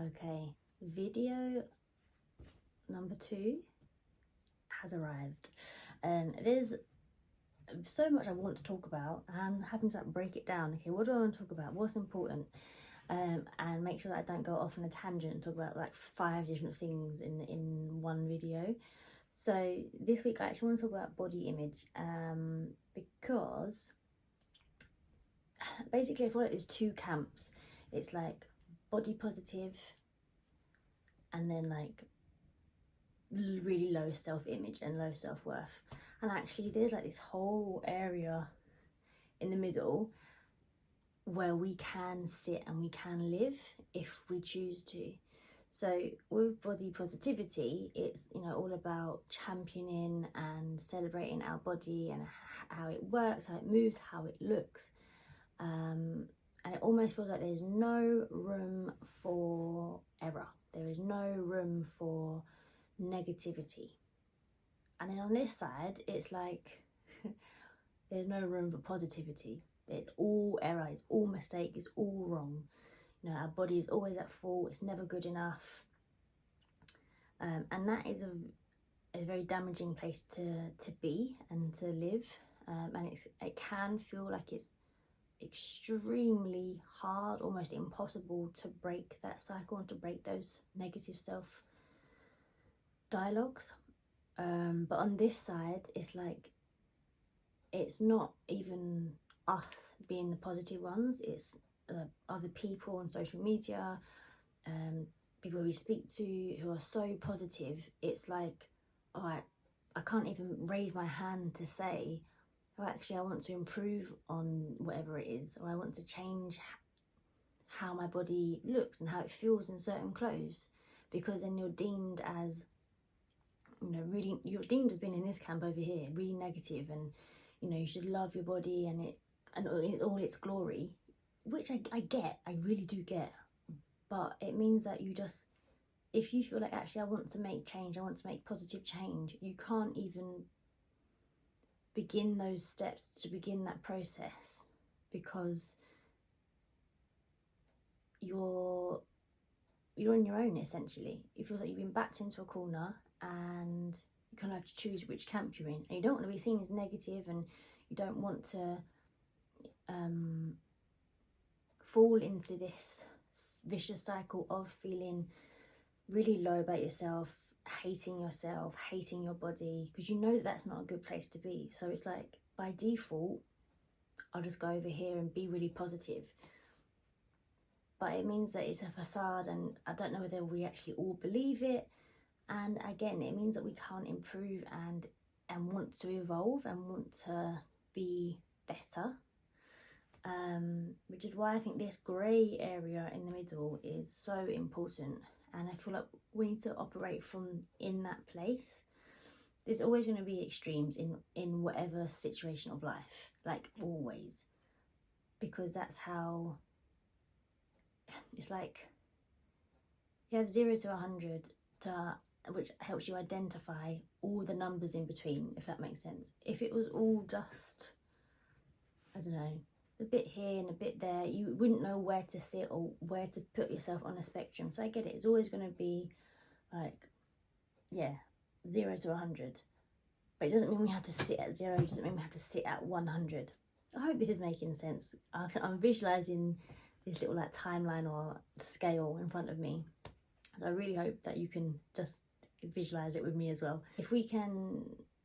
Okay, video number 2 has arrived. There's so much I want to talk about. I'm having to break it down. Okay, what do I want to talk about? What's important? And make sure that I don't go off on a tangent and talk about like 5 different things in one video. So this week I actually want to talk about body image, because basically I feel like there's 2 camps. It's like body positive and then like really low self-image and low self-worth. And actually there's like this whole area in the middle where we can sit and we can live if we choose to. So with body positivity, it's, you know, all about championing and celebrating our body and how it works, how it moves, how it looks. And it almost feels like there's no room for error. There is no room for negativity. And then on this side, it's like there's no room for positivity. It's all error, it's all mistake, it's all wrong. You know, our body is always at fault, it's never good enough. And that is a very damaging place to be and to live. And it can feel like it's extremely hard, almost impossible to break that cycle and to break those negative self dialogues. But on this side, it's like it's not even us being the positive ones, it's other people on social media, people we speak to who are so positive. It's like, oh, I can't even raise my hand to say, oh, actually I want to improve on whatever it is, or I want to change how my body looks and how it feels in certain clothes, because then you're deemed as, you know, really, you're deemed as being in this camp over here, really negative, and you know, you should love your body and all its glory, which I get, I really do get. But it means that you just, if you feel like actually I want to make change, I want to make positive change, you can't even begin those steps to begin that process, because you're on your own essentially. It feels like you've been backed into a corner and you kind of have to choose which camp you're in, and you don't want to be seen as negative, and you don't want to fall into this vicious cycle of feeling really low about yourself, hating your body, because you know that that's not a good place to be. So it's like, by default, I'll just go over here and be really positive. But it means that it's a facade, and I don't know whether we actually all believe it. And again, it means that we can't improve and want to evolve and want to be better. Which is why I think this grey area in the middle is so important. And I feel like we need to operate from in that place. There's always going to be extremes in whatever situation of life, like always. Because that's how, it's like, you have 0 to 100, which helps you identify all the numbers in between, if that makes sense. If it was all just, I don't know, a bit here and a bit there, you wouldn't know where to sit or where to put yourself on a spectrum. So I get it, it's always going to be like, yeah, 0 to 100. But it doesn't mean we have to sit at 0, it doesn't mean we have to sit at 100. I hope this is making sense. I'm visualising this little like timeline or scale in front of me. So I really hope that you can just visualise it with me as well. If we can,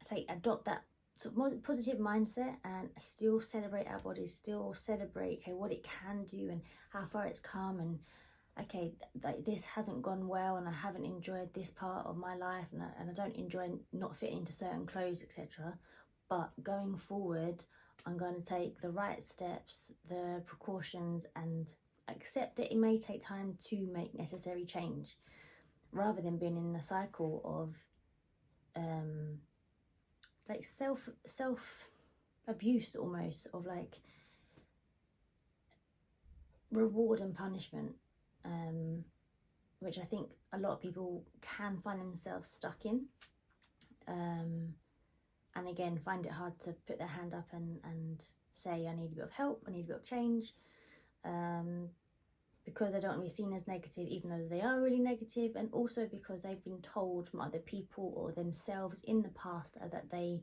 say, adopt that sort of positive mindset and still celebrate our bodies, still celebrate, okay, what it can do and how far it's come, and okay, like this hasn't gone well and I haven't enjoyed this part of my life, and I don't enjoy not fitting into certain clothes, etc. But going forward, I'm going to take the right steps, the precautions, and accept that it may take time to make necessary change, rather than being in a cycle of like self abuse, almost, of like reward and punishment, which I think a lot of people can find themselves stuck in, and again find it hard to put their hand up and say, I need a bit of help, I need a bit of change. because they don't want to be seen as negative, even though they are really negative, and also because they've been told from other people or themselves in the past that they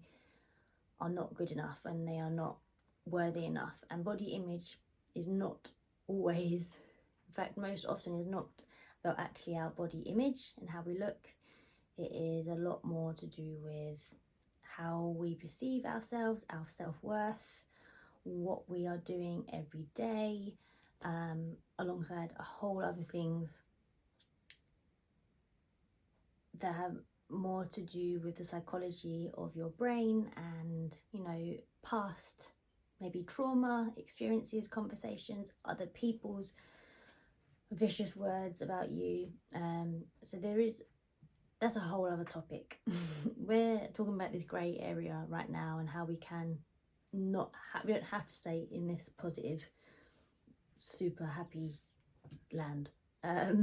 are not good enough and they are not worthy enough. And body image is not always, in fact, most often is not about actually our body image and how we look. It is a lot more to do with how we perceive ourselves, our self-worth, what we are doing every day, alongside a whole other things that have more to do with the psychology of your brain and, you know, past maybe trauma experiences, conversations, other people's vicious words about you. So that's a whole other topic. We're talking about this grey area right now and how we can we don't have to stay in this positive, super happy land. I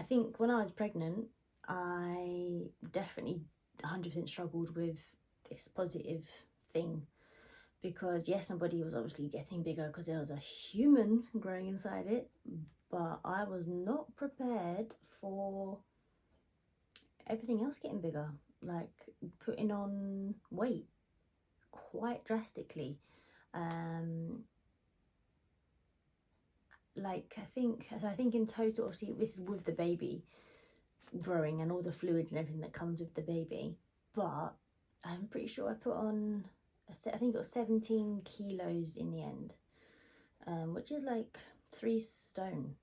think when I was pregnant, I definitely 100% struggled with this positive thing, because yes, my body was obviously getting bigger because there was a human growing inside it, but I was not prepared for everything else getting bigger, like putting on weight quite drastically. Like I think in total, obviously this is with the baby growing and all the fluids and everything that comes with the baby, but I'm pretty sure I put on, I think it was 17 kilos in the end, which is like 3 stone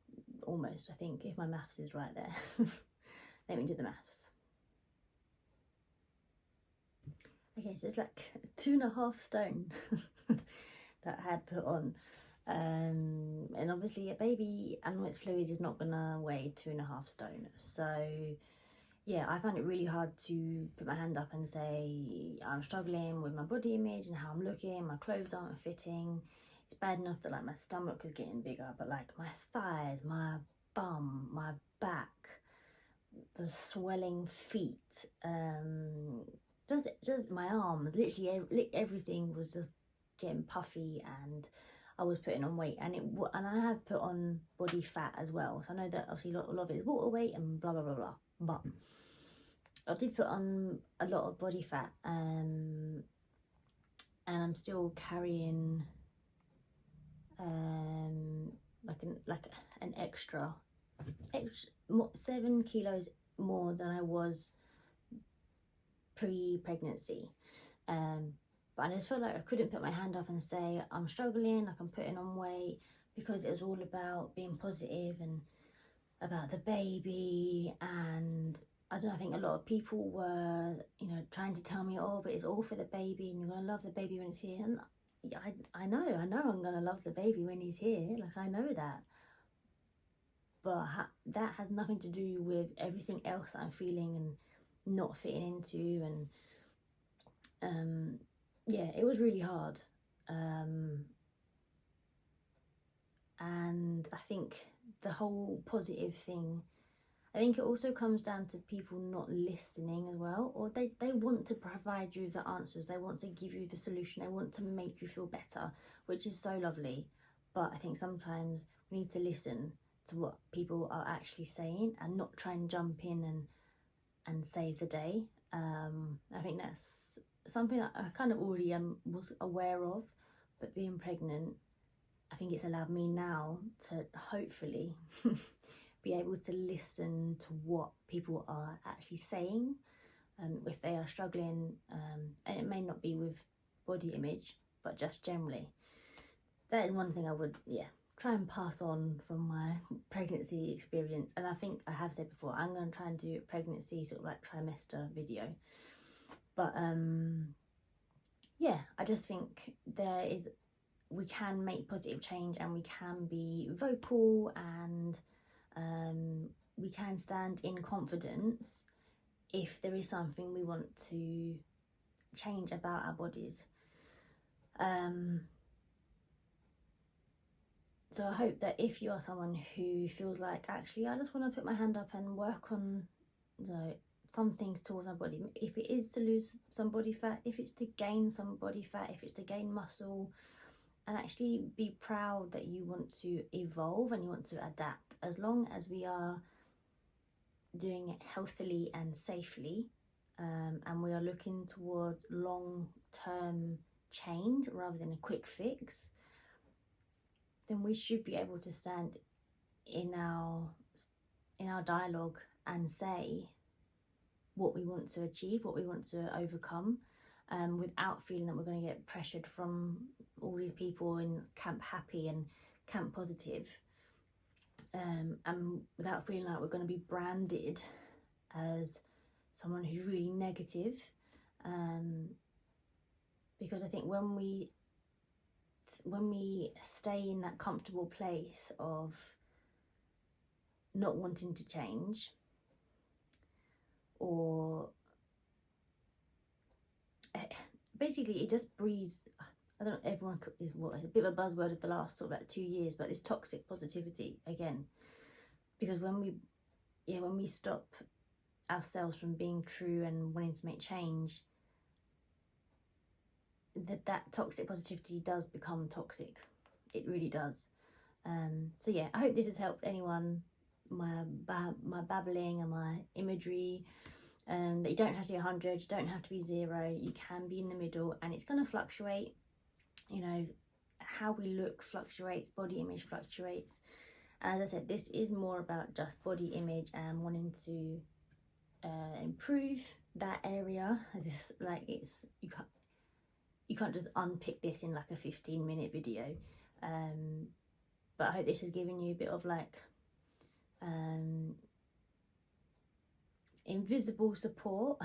almost, I think, if my maths is right there. Let me do the maths. Okay, so it's like 2.5 stone that I had put on. And obviously a baby and its fluids is not gonna weigh 2.5 stone. So yeah, I found it really hard to put my hand up and say I'm struggling with my body image and how I'm looking, my clothes aren't fitting. It's bad enough that like my stomach is getting bigger, but like my thighs, my bum, my back, the swelling feet, just my arms, literally everything was just getting puffy, and I was putting on weight, and I have put on body fat as well. So I know that obviously a lot of it is water weight and blah blah blah blah, but I did put on a lot of body fat, and I'm still carrying like an extra 7 kilos more than I was pre-pregnancy. But I just felt like I couldn't put my hand up and say I'm struggling, like I'm putting on weight, because it was all about being positive and about the baby. And I don't know, I think a lot of people were, you know, trying to tell me, oh, but it's all for the baby and you're gonna love the baby when it's here. And I know I'm gonna love the baby when he's here, like I know that, but that has nothing to do with everything else that I'm feeling and not fitting into. And yeah, it was really hard. And I think the whole positive thing, I think it also comes down to people not listening as well, or they want to provide you the answers, they want to give you the solution, they want to make you feel better, which is so lovely. But I think sometimes we need to listen to what people are actually saying and not try and jump in and save the day. I think that's something that I kind of already was aware of, but being pregnant, I think it's allowed me now to hopefully be able to listen to what people are actually saying, if they are struggling, and it may not be with body image, but just generally. That is one thing I would, try and pass on from my pregnancy experience. And I think I have said before, I'm going to try and do a pregnancy sort of like trimester video. But I just think we can make positive change, and we can be vocal, and we can stand in confidence if there is something we want to change about our bodies. So I hope that if you are someone who feels like, actually, I just want to put my hand up and work on, you know, some things towards my body, if it is to lose some body fat, if it's to gain some body fat, if it's to gain muscle, and actually be proud that you want to evolve and you want to adapt, as long as we are doing it healthily and safely, and we are looking towards long-term change rather than a quick fix. Then we should be able to stand in our dialogue and say what we want to achieve, what we want to overcome, without feeling that we're going to get pressured from all these people in camp happy and camp positive, and without feeling like we're going to be branded as someone who's really negative, because I think when we stay in that comfortable place of not wanting to change, or basically it just breeds, I don't know, everyone is what a bit of a buzzword of the last sort of like 2 years, but this toxic positivity again, because when we stop ourselves from being true and wanting to make change, that toxic positivity does become toxic. It really does. So yeah, I hope this has helped anyone, my babbling and my imagery, that you don't have to be 100, you don't have to be 0, you can be in the middle, and it's going to fluctuate. You know, how we look fluctuates, body image fluctuates, and as I said, this is more about just body image and wanting to improve that area. This, like, it's, you can't just unpick this in like a 15-minute video, but I hope this has given you a bit of like invisible support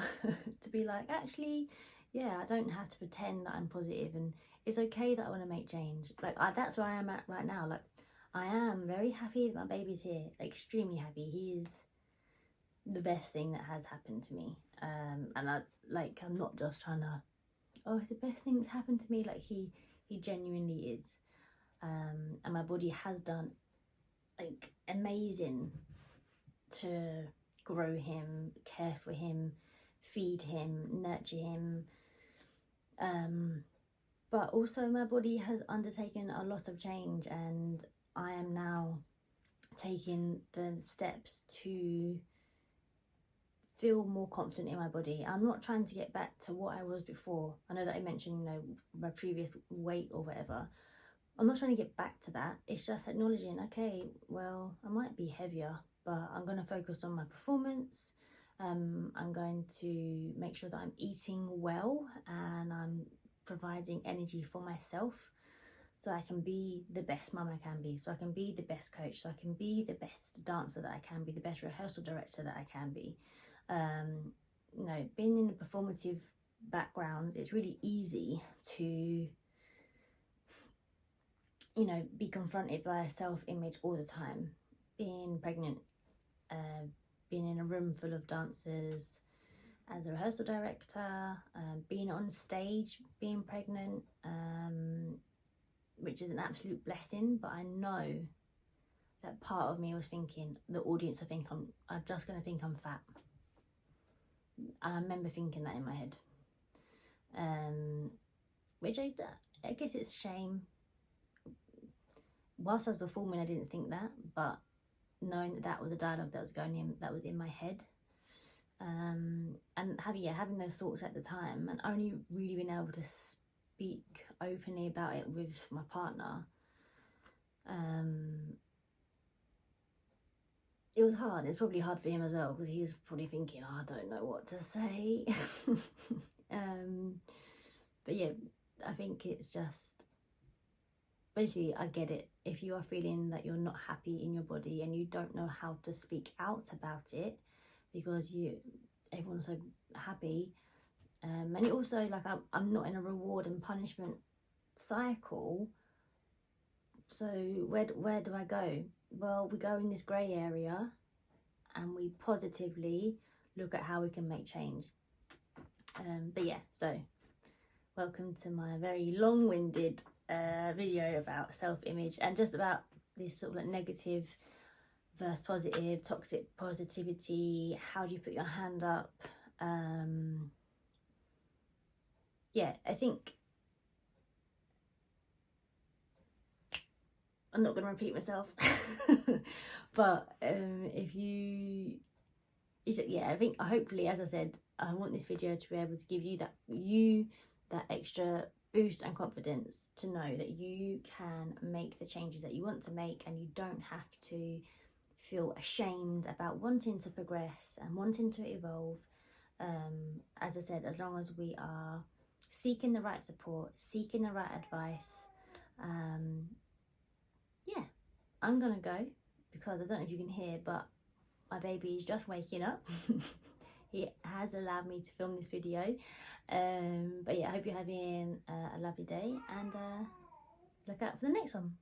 to be like, actually, yeah, I don't have to pretend that I'm positive, and it's okay that I want to make change. Like, that's where I am at right now. Like, I am very happy that my baby's here, extremely happy. He is the best thing that has happened to me, and I'm not just trying to, oh, it's the best thing that's happened to me. Like, he genuinely is, and my body has done like amazing to grow him, care for him, feed him, nurture him, but also my body has undertaken a lot of change, and I am now taking the steps to feel more confident in my body. I'm not trying to get back to what I was before. I know that I mentioned, you know, my previous weight or whatever. I'm not trying to get back to that. It's just acknowledging, okay, well, I might be heavier, but I'm going to focus on my performance. I'm going to make sure that I'm eating well and I'm providing energy for myself, so I can be the best mum I can be, so I can be the best coach, so I can be the best dancer that I can be, the best rehearsal director that I can be. You know, being in a performative background, it's really easy to, you know, be confronted by a self-image all the time. Being pregnant, being in a room full of dancers as a rehearsal director, being on stage, being pregnant, which is an absolute blessing, but I know that part of me was thinking, the audience are just going to think I'm fat. And I remember thinking that in my head, which I guess it's shame. Whilst I was performing, I didn't think that, but knowing that was a dialogue that was was in my head, and having those thoughts at the time, and only really being able to speak openly about it with my partner, it was hard. It's probably hard for him as well, because he was probably thinking, oh, I don't know what to say. But yeah, I think it's just, basically, I get it. If you are feeling that you're not happy in your body and you don't know how to speak out about it because everyone's so happy, and you also, like, I'm not in a reward and punishment cycle, so where do I go? Well, we go in this grey area and we positively look at how we can make change. But yeah, so welcome to my very long-winded video about self-image and just about this sort of like negative versus positive, toxic positivity. How do you put your hand up? Yeah, I think I'm not going to repeat myself. But if you, yeah, I think hopefully, as I said, I want this video to be able to give you that extra boost and confidence to know that you can make the changes that you want to make, and you don't have to feel ashamed about wanting to progress and wanting to evolve. As I said, as long as we are seeking the right support, seeking the right advice, yeah, I'm gonna go because I don't know if you can hear, but my baby is just waking up. He has allowed me to film this video. But yeah, I hope you're having a lovely day, and look out for the next one.